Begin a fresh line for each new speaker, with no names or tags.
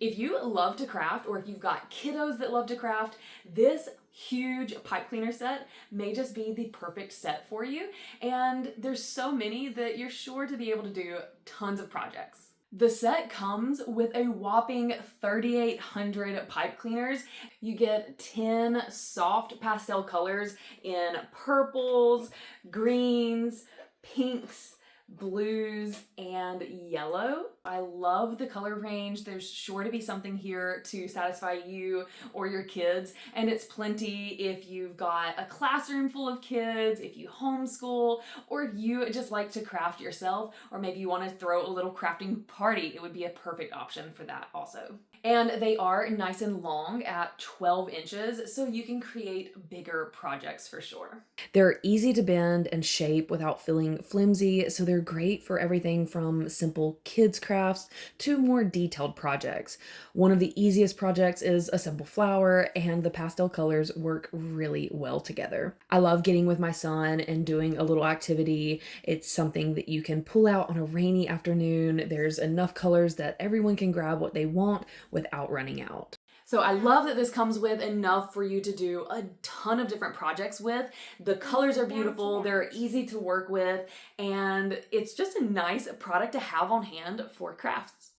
If you love to craft, or if you've got kiddos that love to craft, this huge pipe cleaner set may just be the perfect set for you. And there's so many that you're sure to be able to do tons of projects. The set comes with a whopping 3,800 pipe cleaners. You get 10 soft pastel colors in purples, greens, pinks, blues, and yellow. I love the color range. There's sure to be something here to satisfy you or your kids, and it's plenty if you've got a classroom full of kids, if you homeschool, or if you just like to craft yourself, or maybe you want to throw a little crafting party. It would be a perfect option for that also. And they are nice and long at 12 inches, so you can create bigger projects for sure. They're easy to bend and shape without feeling flimsy, so they're great for everything from simple kids crafts to more detailed projects. One of the easiest projects is a simple flower, and the pastel colors work really well together. I love getting with my son and doing a little activity. It's something that you can pull out on a rainy afternoon. There's enough colors that everyone can grab what they want without running out. So I love that this comes with enough for you to do a ton of different projects with. The colors are beautiful, they're easy to work with, and it's just a nice product to have on hand for crafts.